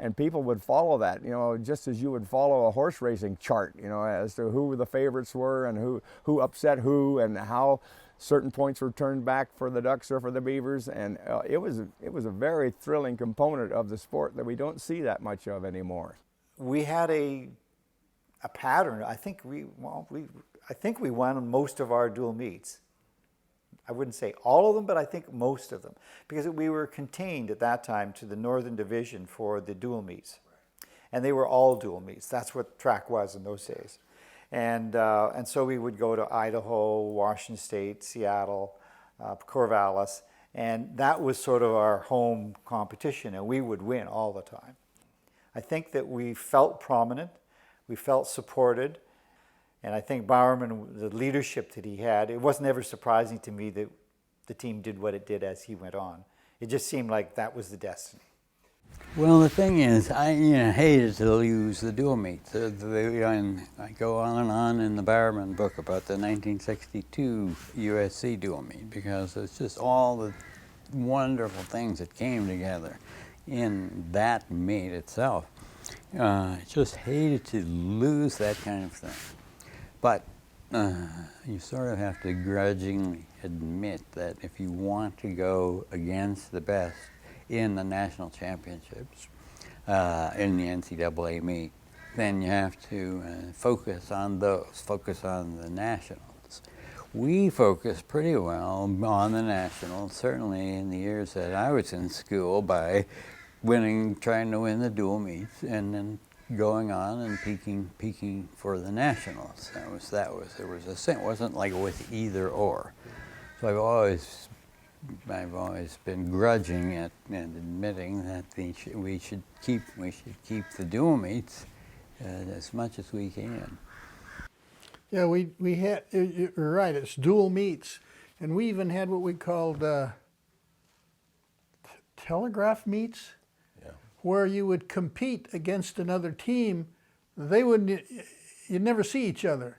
And people would follow that, just as you would follow a horse racing chart, as to who the favorites were and who upset who and how certain points were turned back for the Ducks or for the Beavers, and it was a very thrilling component of the sport that we don't see that much of anymore.
We had a pattern. I think we won most of our dual meets. I wouldn't say all of them, but I think most of them, because we were contained at that time to the Northern Division for the dual meets, and they were all dual meets. That's what track was in those days. And so we would go to Idaho, Washington State, Seattle, Corvallis, and that was sort of our home competition, and we would win all the time. I think that we felt prominent, we felt supported, and I think Bowerman, the leadership that he had, it wasn't ever surprising to me that the team did what it did as he went on. It just seemed like that was the destiny.
Well, the thing is, I hated to lose the dual meets. I go on and on in the Bowerman book about the 1962 USC dual meet, because it's just all the wonderful things that came together in that meet itself. I just hated to lose that kind of thing. But you sort of have to grudgingly admit that if you want to go against the best in the national championships, in the NCAA meet, then you have to focus on the nationals. We focused pretty well on the nationals, certainly in the years that I was in school, by trying to win the dual meets and then going on and peaking for the nationals. It wasn't like it was either or. So I've always been grudging at and admitting that we should keep the dual meets as much as we can.
Yeah, we had, you're right, it's dual meets, and we even had what we called telegraph meets, where you would compete against another team. You'd never see each other.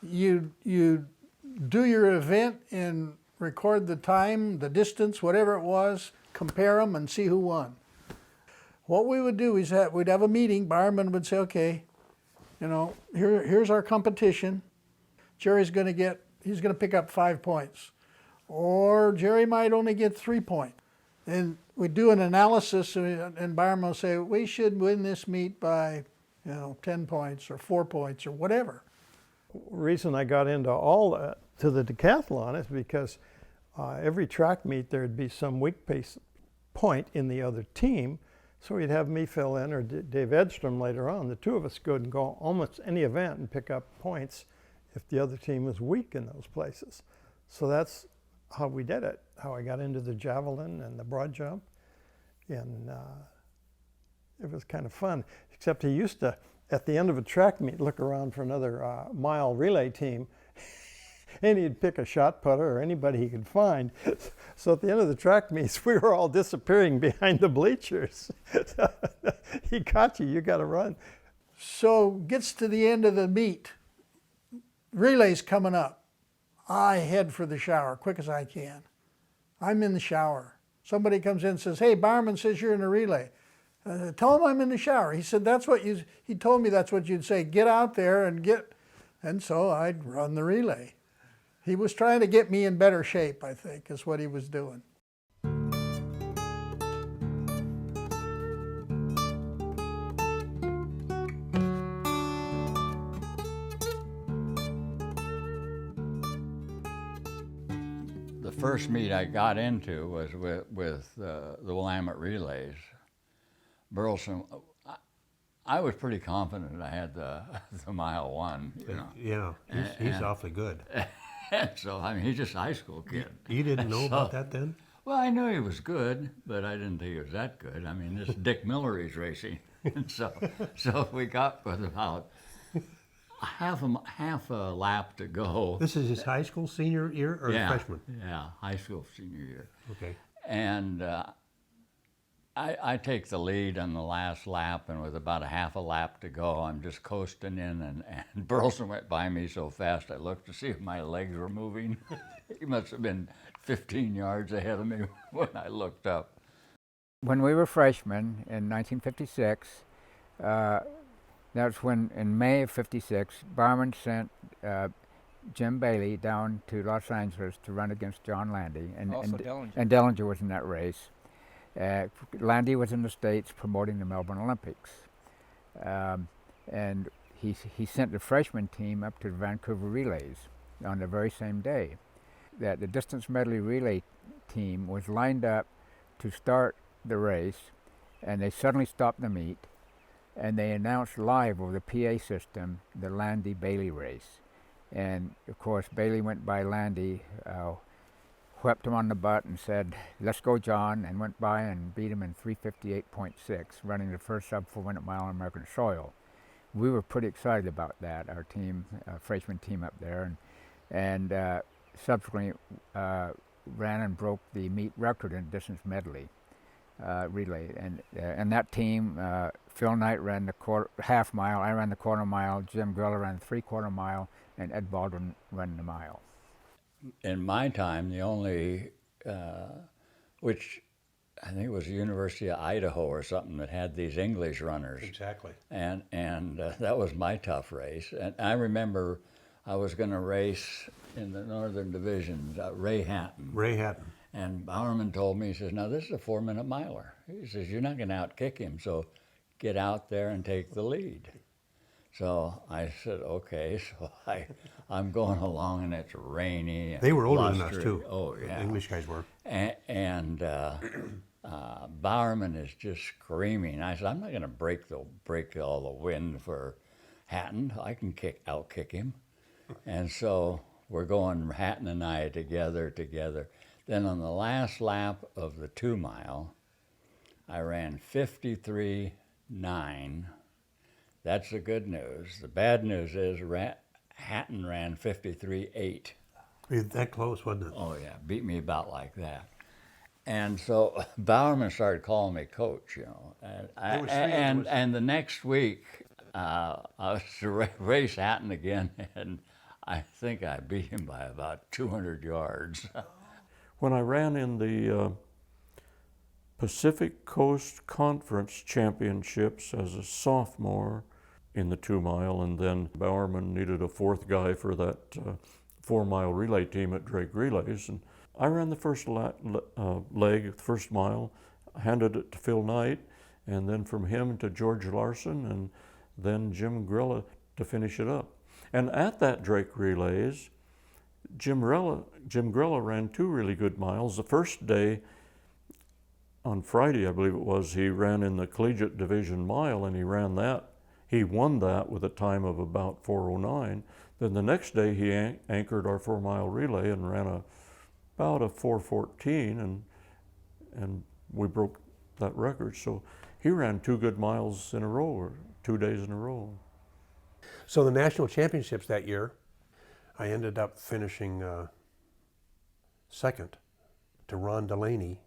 You do your event and record the time, the distance, whatever it was, compare them and see who won. What we would do is we'd have a meeting. Bowerman would say, okay, here's our competition. Jerry's going to pick up 5 points. Or Jerry might only get 3 points. And we'd do an analysis, and Bowerman would say, we should win this meet by 10 points or 4 points or whatever.
The reason I got into to the decathlon is because every track meet there'd be some weak point in the other team, so we'd have me fill in, or Dave Edstrom later on. The two of us could go almost any event and pick up points if the other team was weak in those places. So that's how we did it, how I got into the javelin and the broad jump, and it was kind of fun, except he used to, at the end of a track meet, look around for another mile relay team, and he'd pick a shot putter or anybody he could find. So at the end of the track meets, we were all disappearing behind the bleachers. He caught you got to run.
So gets to the end of the meet, relay's coming up. I head for the shower, quick as I can. I'm in the shower. Somebody comes in and says, hey, Bowerman says you're in a relay. Tell him I'm in the shower. He said, he told me that's what you'd say, get out there and so I'd run the relay. He was trying to get me in better shape, I think, is what he was doing.
The first meet I got into was with the Willamette Relays. Burleson, I was pretty confident I had the mile one.
Yeah, he's awfully good.
So, I mean, he's just a high school kid.
You didn't know about that then?
Well, I knew he was good, but I didn't think he was that good. I mean, this Dick Miller he's racing. And so we got with about half a lap to go.
This is his high school senior year or freshman?
Yeah, high school senior year.
Okay.
And I take the lead on the last lap, and with about a half a lap to go, I'm just coasting in, and Burleson went by me so fast I looked to see if my legs were moving. He must have been 15 yards ahead of me when I looked up.
When we were freshmen in 1956, that's when, in May of '56, Bowerman sent Jim Bailey down to Los Angeles to run against John Landy, and Dellinger was in that race. Landy was in the States promoting the Melbourne Olympics, and he sent the freshman team up to the Vancouver relays on the very same day. That the distance medley relay team was lined up to start the race, and they suddenly stopped the meet, and they announced live over the PA system the Landy-Bailey race. And of course Bailey went by Landy, whipped him on the butt and said, "Let's go, John," and went by and beat him in 3:58.6, running the first sub-4-minute mile on American soil. We were pretty excited about that, our team, freshman team up there, and subsequently ran and broke the meet record in distance medley relay. And that team, Phil Knight ran the half mile, I ran the quarter mile, Jim Grella ran the 3/4 mile, and Ed Baldwin ran the mile.
In my time, the only, which I think it was the University of Idaho or something that had these English runners.
Exactly.
And that was my tough race. And I remember I was going to race in the Northern Division, Ray Hatton.
Ray Hatton.
And Bowerman told me, he says, "Now this is a 4-minute miler." He says, "You're not going to outkick him, so get out there and take the lead." So I said, okay. So I'm going along, and it's rainy. And
they were older
blustery.
than us, too.
Oh, yeah.
The English guys were.
And Bowerman is just screaming. I said, "I'm not going to break all the wind for Hatton. I can outkick him." And so we're going, Hatton and I, together. Then on the last lap of the 2 mile, I ran 53.9. That's the good news. The bad news is Hatton ran 53.8.
That close, wasn't it?
Oh yeah, beat me about like that. And so Bowerman started calling me coach, you know. And the next week, I was to race Hatton again, and I think I beat him by about 200 yards.
When I ran in the Pacific Coast Conference Championships as a sophomore in the 2 mile, and then Bowerman needed a 4th guy for that 4-mile relay team at Drake Relays, and I ran the first leg, the first mile, handed it to Phil Knight, and then from him to George Larson, and then Jim Grella to finish it up. And at that Drake Relays, Jim Grella ran 2 really good miles. The first day, on Friday, I believe it was, he ran in the collegiate division mile, and he ran that. He won that with a time of about 4:09. Then the next day he anchored our 4-mile relay and ran about a 4:14, and we broke that record. So he ran 2 good miles in a row, or 2 days in a row.
So the national championships that year, I ended up finishing second to Ron Delaney.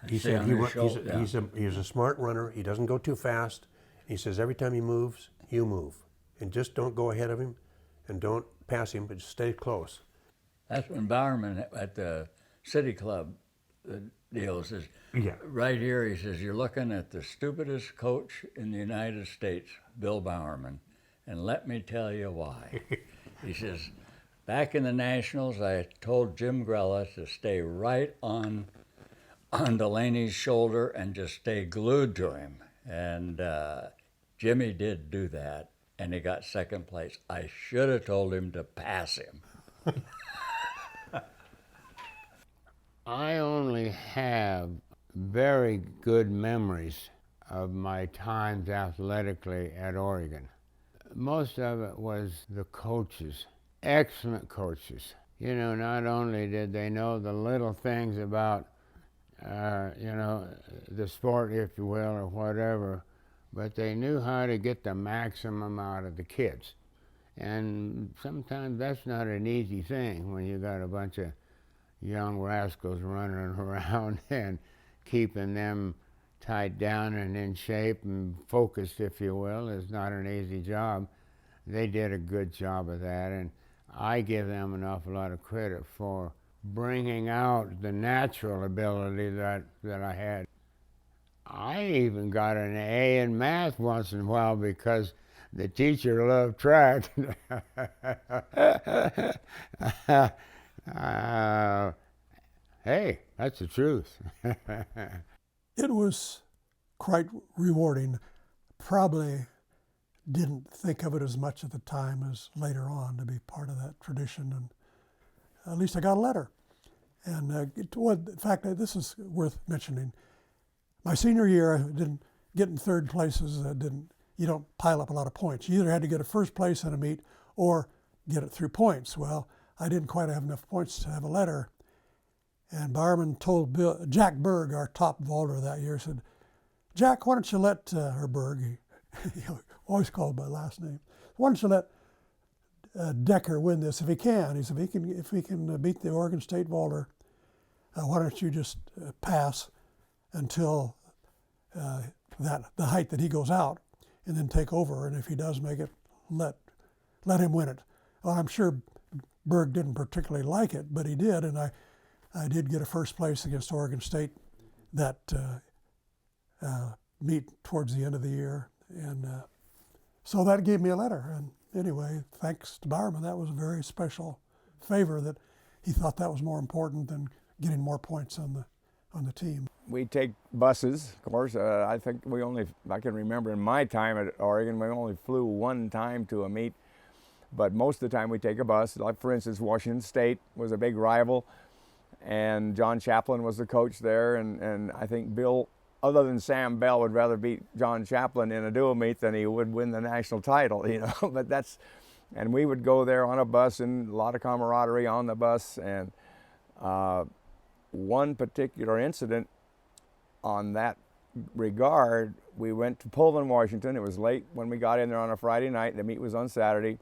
He said he's a smart runner. He doesn't go too fast. He says every time he moves, you move. And just don't go ahead of him and don't pass him, but just stay close.
That's when Bowerman at the City Club, the deal says,
yeah.
Right here, he says, "You're looking at the stupidest coach in the United States, Bill Bowerman, and let me tell you why." He says, "Back in the Nationals, I told Jim Grella to stay right on Delaney's shoulder and just stay glued to him. And Jimmy did do that, and he got second place. I should have told him to pass him."
I only have very good memories of my times athletically at Oregon. Most of it was the coaches, excellent coaches. You know, not only did they know the little things about the sport, if you will, or whatever, but they knew how to get the maximum out of the kids. And sometimes that's not an easy thing when you got a bunch of young rascals running around and keeping them tied down and in shape and focused, if you will, is not an easy job. They did a good job of that, and I give them an awful lot of credit for bringing out the natural ability that I had. I even got an A in math once in a while because the teacher loved track. Hey, that's the truth.
It was quite rewarding. Probably didn't think of it as much at the time as later on to be part of that tradition, and at least I got a letter. And in fact, this is worth mentioning. My senior year, I didn't get in third places. You don't pile up a lot of points. You either had to get a first place in a meet or get it through points. Well, I didn't quite have enough points to have a letter. And Bowerman told Jack Berg, our top vaulter that year, said, "Jack, why don't you let," or Berg, he always called by last name, "why don't you let Decker win this if he can?" He said, if he can beat the Oregon State vaulter, why don't you just pass until the height that he goes out, and then take over. And if he does make it, let him win it. Well, I'm sure Berg didn't particularly like it, but he did, and I did get a first place against Oregon State that meet towards the end of the year, and so that gave me a letter. And anyway, thanks to Bowerman, that was a very special favor that he thought that was more important than getting more points on the team.
We take buses, of course. I think I can remember in my time at Oregon, we only flew one time to a meet, but most of the time we take a bus. Like for instance, Washington State was a big rival, and John Chaplin was the coach there, and I think Bill, other than Sam Bell, would rather beat John Chaplin in a dual meet than he would win the national title, you know. But and we would go there on a bus, and a lot of camaraderie on the bus. And one particular incident on that regard, we went to Pullman, Washington. It was late when we got in there on a Friday night. The meet was on Saturday.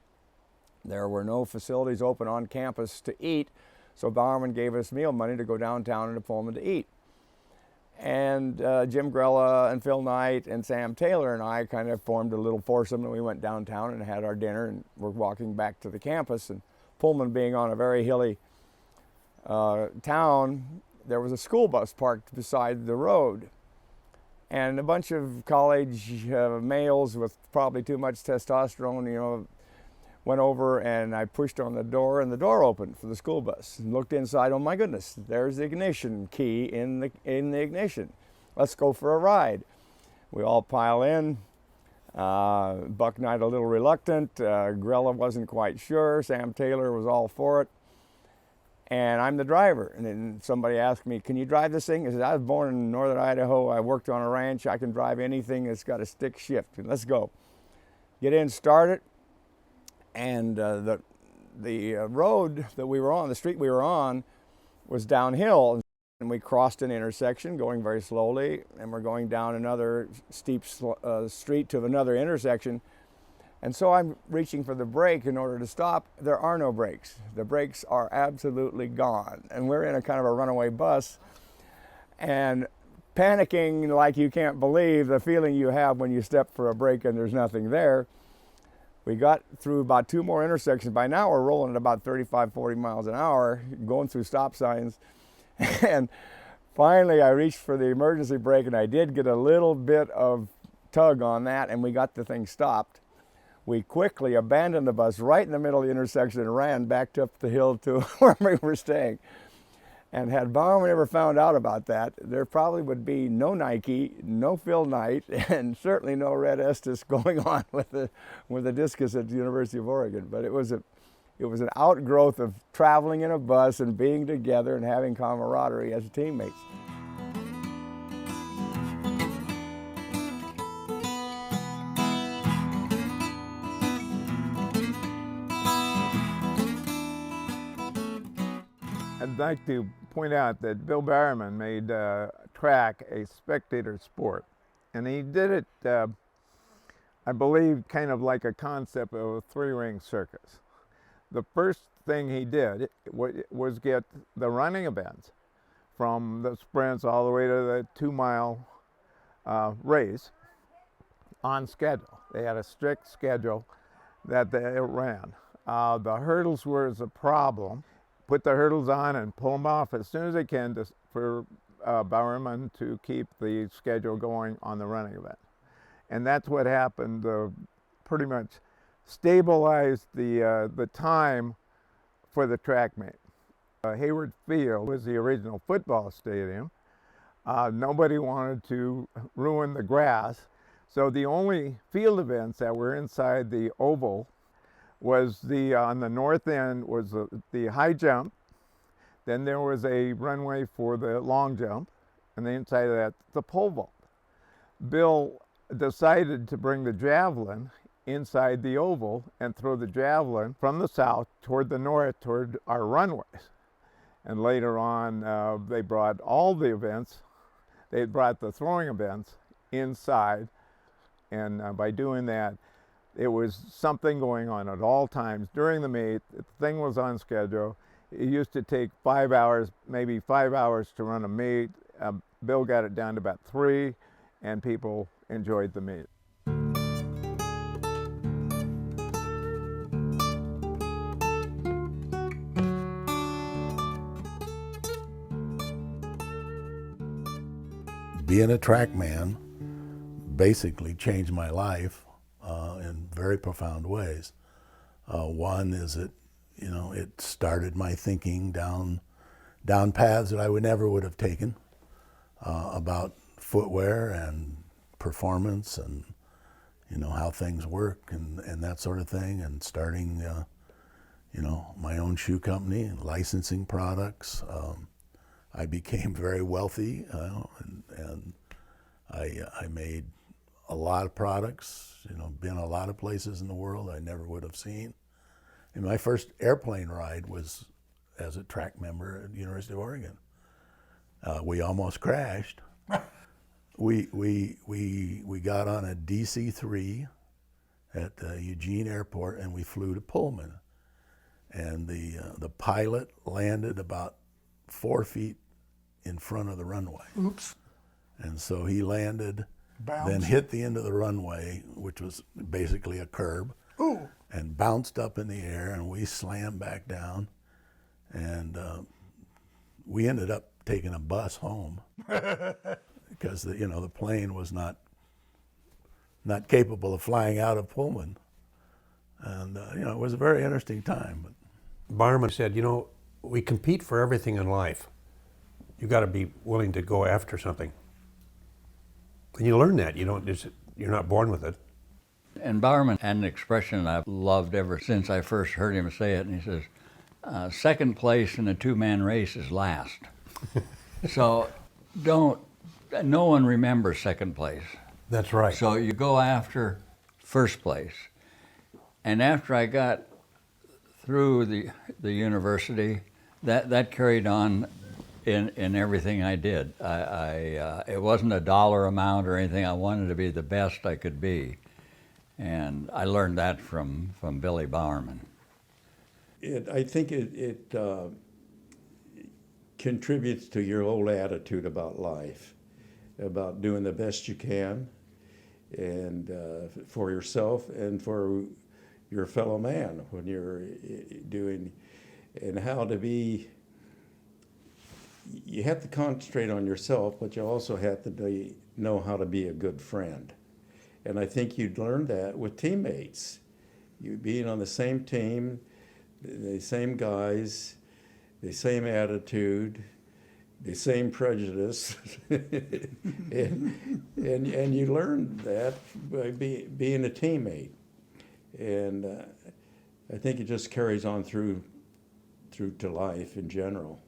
There were no facilities open on campus to eat, so Bowerman gave us meal money to go downtown into Pullman to eat. And Jim Grella and Phil Knight and Sam Taylor and I kind of formed a little foursome, and we went downtown and had our dinner, and we're walking back to the campus. And Pullman being on a very hilly town, there was a school bus parked beside the road. And a bunch of college males with probably too much testosterone, you know, went over, and I pushed on the door, and the door opened for the school bus. And looked inside, oh my goodness, there's the ignition key in the ignition. Let's go for a ride. We all pile in. Buck Knight a little reluctant. Grella wasn't quite sure. Sam Taylor was all for it. And I'm the driver. And then somebody asked me, "Can you drive this thing?" I said, "I was born in northern Idaho. I worked on a ranch. I can drive anything that's got a stick shift. Let's go." Get in, start it. And the road that we were on, the street we were on, was downhill. And we crossed an intersection going very slowly. And we're going down another steep street to another intersection. And so I'm reaching for the brake in order to stop. There are no brakes. The brakes are absolutely gone. And we're in a kind of a runaway bus, and panicking like you can't believe the feeling you have when you step for a brake and there's nothing there. We got through about 2 more intersections. By now we're rolling at about 35, 40 miles an hour, going through stop signs. And finally I reached for the emergency brake, and I did get a little bit of tug on that, and we got the thing stopped. We quickly abandoned the bus right in the middle of the intersection and ran back up the hill to where we were staying. And had Bowerman ever found out about that, there probably would be no Nike, no Phil Knight, and certainly no Red Estes going on with the discus at the University of Oregon. But it was an outgrowth of traveling in a bus and being together and having camaraderie as teammates.
I'd like to point out that Bill Bowerman made track a spectator sport. And he did it, I believe, kind of like a concept of a 3-ring circus. The first thing he did was get the running events, from the sprints all the way to the 2-mile race on schedule. They had a strict schedule that they ran. The hurdles were a problem. Put the hurdles on and pull them off as soon as they can for Bowerman to keep the schedule going on the running event. And that's what happened, pretty much stabilized the time for the track meet. Hayward Field was the original football stadium. Nobody wanted to ruin the grass, so the only field events that were inside the oval was on the north end was the high jump, then there was a runway for the long jump, and the inside of that, the pole vault. Bill decided to bring the javelin inside the oval and throw the javelin from the south toward the north toward our runways. And later on, they brought all the events, they brought the throwing events inside, and by doing that, it was something going on at all times during the meet. The thing was on schedule. It used to take 5 hours, maybe 5 hours to run a meet. Bill got it down to about 3, and people enjoyed the meet.
Being a track man basically changed my life in very profound ways. One is that, it started my thinking down paths that I never would have taken about footwear and performance and how things work and that sort of thing, and starting my own shoe company and licensing products. I became very wealthy, and I made a lot of products, been a lot of places in the world I never would have seen. And my first airplane ride was as a track member at the University of Oregon. We almost crashed. We got on a DC-3 at Eugene Airport, and we flew to Pullman. And the pilot landed about 4 feet in front of the runway.
Oops.
And so he landed,
Bounced.
then hit the end of the runway, which was basically a curb,
Ooh.
and bounced up in the air, and we slammed back down. And we ended up taking a bus home because the plane was not capable of flying out of Pullman. And it was a very interesting time. But
Bowerman said, we compete for everything in life. You got to be willing to go after something. And you learn that. You're not born with it.
And Bowerman had an expression I've loved ever since I first heard him say it, and he says, second place in a two-man race is last. So no one remembers second place.
That's right.
So you go after first place. And after I got through the university, that carried on in everything I did. It wasn't a dollar amount or anything. I wanted to be the best I could be. And I learned that from Billy Bowerman.
I think it contributes to your whole attitude about life, about doing the best you can, and for yourself and for your fellow man when you're doing, and how to be. You have to concentrate on yourself, but you also have to know how to be a good friend. And I think you'd learn that with teammates. You being on the same team, the same guys, the same attitude, the same prejudice, and you learn that by being a teammate. And I think it just carries on through to life in general.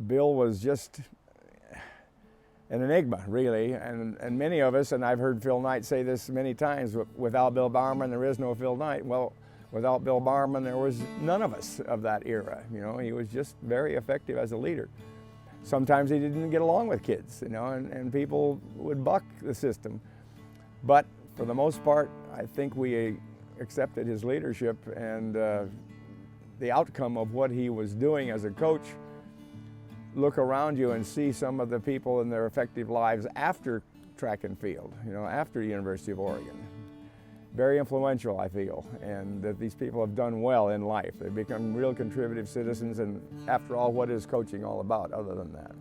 Bill was just an enigma, really, and many of us, and I've heard Phil Knight say this many times, without Bill Bowerman, there is no Phil Knight. Well, without Bill Bowerman, there was none of us of that era. He was just very effective as a leader. Sometimes he didn't get along with kids, and people would buck the system. But for the most part, I think we accepted his leadership, and the outcome of what he was doing as a coach. Look around you and see some of the people in their effective lives after track and field, you know, after University of Oregon. Very influential, I feel, and that these people have done well in life. They've become real contributive citizens, and after all, what is coaching all about other than that?